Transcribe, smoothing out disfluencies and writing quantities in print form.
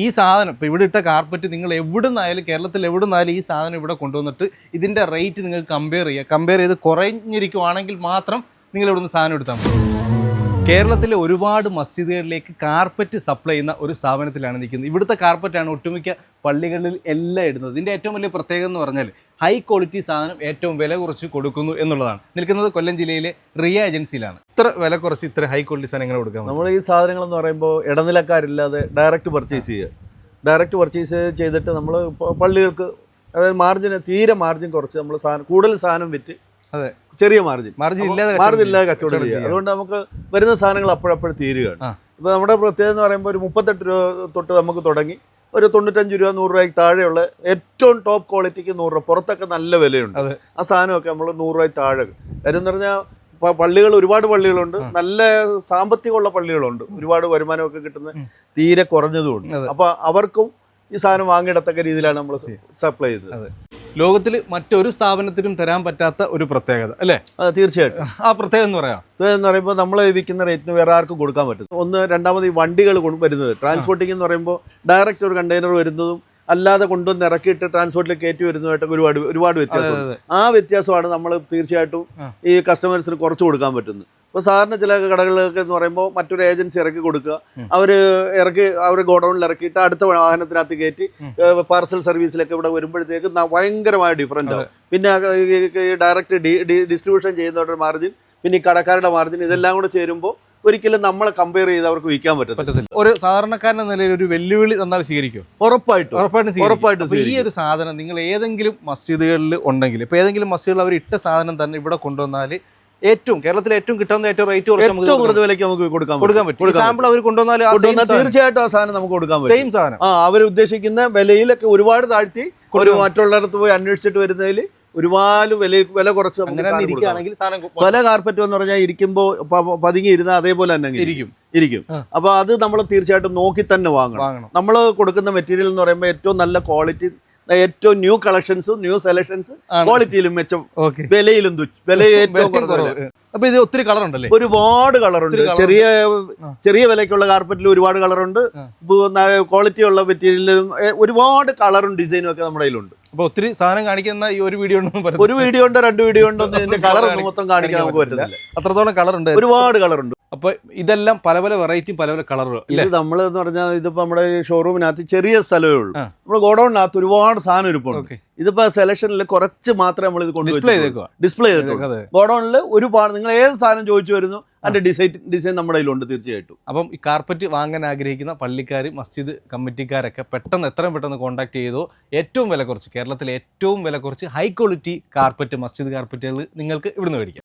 ഈ സാധനം ഇപ്പോൾ ഇവിടെ ഇട്ട കാർപ്പറ്റ് നിങ്ങൾ എവിടെ നിന്നായാലും കേരളത്തിൽ എവിടെ നിന്നായാലും ഈ സാധനം ഇവിടെ കൊണ്ടുവന്നിട്ട് ഇതിൻ്റെ റേറ്റ് നിങ്ങൾക്ക് കമ്പയർ ചെയ്ത് കുറഞ്ഞിരിക്കുവാണെങ്കിൽ മാത്രം നിങ്ങൾ ഇവിടുന്ന് സാധനം എടുത്താൽ മതി. കേരളത്തിലെ ഒരുപാട് മസ്ജിദുകളിലേക്ക് കാർപ്പറ്റ് സപ്ലൈ ചെയ്യുന്ന ഒരു സ്ഥാപനത്തിലാണ് നിൽക്കുന്നത്. ഇവിടുത്തെ കാർപ്പറ്റാണ് ഒട്ടുമിക്ക പള്ളികളിൽ എല്ലാം ഇടുന്നത്. ഇതിൻ്റെ ഏറ്റവും വലിയ പ്രത്യേകത എന്ന് പറഞ്ഞാൽ ഹൈ ക്വാളിറ്റി സാധനം ഏറ്റവും വില കുറച്ച് കൊടുക്കുന്നു എന്നുള്ളതാണ്. നിൽക്കുന്നത് കൊല്ലം ജില്ലയിലെ റിയ ഏജൻസിയിലാണ്. ഇത്ര വില കുറച്ച് ഇത്ര ഹൈ ക്വാളിറ്റി സാധനങ്ങൾ കൊടുക്കാം. നമ്മൾ ഈ സാധനങ്ങൾ എന്ന് പറയുമ്പോൾ ഇടനിലക്കാരില്ലാതെ ഡയറക്റ്റ് പർച്ചേസ് ചെയ്യുക. ഡയറക്റ്റ് പർച്ചേസ് ചെയ്തിട്ട് നമ്മൾ പള്ളികൾക്ക് അതായത് തീരെ മാർജിൻ കുറച്ച് നമ്മൾ കൂടുതൽ സാധനം വിറ്റ് അതെ ചെറിയ മാർജിൻ ഇല്ലാതെ കച്ചവടം ചെയ്യുക. അതുകൊണ്ട് നമുക്ക് വരുന്ന സാധനങ്ങൾ അപ്പോഴപ്പോഴും തീരുകയാണ്. ഇപ്പോൾ നമ്മുടെ പ്രത്യേകത എന്ന് പറയുമ്പോൾ ഒരു 38 രൂപ തൊട്ട് നമുക്ക് തുടങ്ങി ഒരു 95 രൂപ 100 രൂപയ്ക്ക് താഴെയുള്ള ഏറ്റവും ടോപ്പ് ക്വാളിറ്റിക്ക് 100 രൂപ, പുറത്തൊക്കെ നല്ല വിലയുണ്ട്. ആ സാധനമൊക്കെ നമ്മൾ 100 രൂപയ്ക്ക് താഴെ. കാര്യം എന്ന് പറഞ്ഞാൽ പള്ളികൾ ഒരുപാട് പള്ളികളുണ്ട്, നല്ല സാമ്പത്തികമുള്ള പള്ളികളുണ്ട്, ഒരുപാട് വരുമാനമൊക്കെ കിട്ടുന്ന തീരെ കുറഞ്ഞതുകൊണ്ട്. അപ്പോൾ അവർക്കും ഈ സാധനം വാങ്ങിയിടത്തക്ക രീതിയിലാണ് നമ്മൾ സപ്ലൈ ചെയ്തത്. ലോകത്തിൽ മറ്റൊരു സ്ഥാപനത്തിനും തരാൻ പറ്റാത്ത ഒരു പ്രത്യേകത അല്ലേ? തീർച്ചയായിട്ടും. ആ പ്രത്യേകത എന്ന് പറയുമ്പോൾ നമ്മൾ വിൽക്കുന്ന റേറ്റിന് വേറെ ആർക്കും കൊടുക്കാൻ പറ്റും. രണ്ടാമത് ഈ വണ്ടികൾ വരുന്നത് ട്രാൻസ്പോർട്ടിംഗ് എന്ന് പറയുമ്പോൾ ഡയറക്റ്റ് ഒരു കണ്ടെയ്നർ വരുന്നതും അല്ലാതെ കൊണ്ടുവന്ന് ഇറക്കിയിട്ട് ട്രാൻസ്പോർട്ടിൽ കയറ്റി വരുന്നതായിട്ടൊക്കെ ഒരുപാട് വ്യത്യാസമുണ്ട്. ആ വ്യത്യാസമാണ് നമ്മൾ തീർച്ചയായിട്ടും ഈ കസ്റ്റമേഴ്സിന് കുറച്ച് കൊടുക്കാൻ പറ്റുന്നത്. ഇപ്പോൾ സാധാരണ ചില കടകളിലൊക്കെ എന്ന് പറയുമ്പോൾ മറ്റൊരു ഏജൻസി ഇറക്കി കൊടുക്കുക, അവർ ഗോഡൌണിൽ ഇറക്കിയിട്ട് അടുത്ത വാഹനത്തിനകത്ത് കയറ്റി പാർസൽ സർവീസിലൊക്കെ ഇവിടെ വരുമ്പോഴത്തേക്ക് ഭയങ്കരമായ ഡിഫറൻറ്റ് ആവും. പിന്നെ ഡയറക്റ്റ് ഡിസ്ട്രിബ്യൂഷൻ ചെയ്യുന്നവരുടെ മാർജിൻ, പിന്നെ ഈ കടക്കാരുടെ മാർജിൻ, ഇതെല്ലാം കൂടെ ചേരുമ്പോൾ ഒരിക്കലും നമ്മളെ കമ്പയർ ചെയ്ത് അവർക്ക് വിൽക്കാൻ പറ്റത്തില്ല. ഒരു സാധാരണക്കാരന്റെ നിലയിൽ ഒരു വെല്ലുവിളി തന്നാൽ സ്വീകരിക്കും? ഉറപ്പായിട്ടും. ഈ ഒരു സാധനം നിങ്ങൾ ഏതെങ്കിലും മസ്ജിദുകളിൽ ഉണ്ടെങ്കിൽ, ഇപ്പോൾ ഏതെങ്കിലും മസ്ജിദുകളിൽ അവർ ഇട്ട സാധനം തന്നെ ഇവിടെ കൊണ്ടുവന്നാൽ കേരളത്തിൽ ഏറ്റവും കിട്ടുന്ന ഏറ്റവും റേറ്റ് കുറഞ്ഞ വിലയ്ക്ക് നമുക്ക് കൊടുക്കാൻ പറ്റും. സാമ്പിൾ അവർ കൊണ്ടുവന്നാൽ തീർച്ചയായിട്ടും ആ സാധനം നമുക്ക് കൊടുക്കാൻ പറ്റും. സെയിം സാധനം അവർ ഉദ്ദേശിക്കുന്ന വിലയിലൊക്കെ ഒരുപാട് താഴ്ത്തി ഒരു മറ്റുള്ളവർക്ക് പോയി അന്വേഷിച്ചിട്ട് വരുന്നതിൽ ഒരുപാട് വില കുറച്ച് പല കാർപ്പറ്റ് എന്ന് പറഞ്ഞാൽ ഇരിക്കുമ്പോൾ പതുങ്ങി ഇരുന്ന അതേപോലെ തന്നെ ഇരിക്കും. അപ്പൊ അത് നമ്മൾ തീർച്ചയായിട്ടും നോക്കി തന്നെ വാങ്ങണം. നമ്മൾ കൊടുക്കുന്ന മെറ്റീരിയൽ എന്ന് പറയുമ്പോൾ ഏറ്റവും നല്ല ക്വാളിറ്റി, ഏറ്റവും ന്യൂ കളക്ഷൻസും ന്യൂ സെലക്ഷൻസ്, ക്വാളിറ്റിയിലും മെച്ചം, വിലയിലും വില ഏറ്റവും കുറവ്. അപ്പൊ ഇത് ഒത്തിരി കളർ ഉണ്ടല്ലേ? ഒരുപാട് കളറുണ്ട്. ചെറിയ വിലയ്ക്കുള്ള കാർപ്പറ്റിൽ ഒരുപാട് കളറുണ്ട്. ക്വാളിറ്റി ഉള്ള മെറ്റീരിയലിലും ഒരുപാട് കളറും ഡിസൈനും ഒക്കെ നമ്മുടെ കയ്യിലുണ്ട്. അപ്പൊ ഒത്തിരി സാധനം കാണിക്കുന്ന ഈ ഒരു വീഡിയോ ഉണ്ടോ 2 വീഡിയോ ഉണ്ടോ ഇതിന്റെ കളർ മൊത്തം കാണിക്കാൻ നമുക്ക് പറ്റില്ല. അത്രത്തോളം കളറുണ്ട്, ഒരുപാട് കളറുണ്ട്. അപ്പൊ ഇതെല്ലാം പല പല വെറൈറ്റിയും പല പല കളറുകളും. ഇത് നമ്മളെന്ന് പറഞ്ഞാൽ ഇതിപ്പോ നമ്മുടെ ഷോറൂമിനകത്ത് ചെറിയ സ്ഥലമേ ഉള്ളൂ. നമ്മുടെ ഗോഡൌണിനകത്ത് ഒരുപാട് സാധനം ഇരിപ്പുണ്ട്. ഇതിപ്പോ സെലക്ഷനിൽ കുറച്ച് മാത്രമേ നമ്മൾ ഇത് ഡിസ്പ്ലേ ചെയ്തേക്കും. ഗോഡൌണിൽ ഒരുപാട് നിങ്ങൾ ഏത് സാധനം ചോദിച്ചു വരുന്നു അതിന്റെ ഡിസൈൻ നമ്മുടെ കയ്യിലുണ്ട് തീർച്ചയായിട്ടും. അപ്പം ഈ കാർപ്പറ്റ് വാങ്ങാൻ ആഗ്രഹിക്കുന്ന പള്ളിക്കാർ, മസ്ജിദ് കമ്മിറ്റിക്കാരൊക്കെ എത്രയും പെട്ടെന്ന് കോൺടാക്ട് ചെയ്തോ. ഏറ്റവും വില കുറച്ച്, കേരളത്തിലെ ഏറ്റവും വില കുറച്ച് ഹൈ ക്വാളിറ്റി കാർപ്പറ്റ്, മസ്ജിദ് കാർപ്പറ്റുകൾ നിങ്ങൾക്ക് ഇവിടുന്ന് മേടിക്കാം.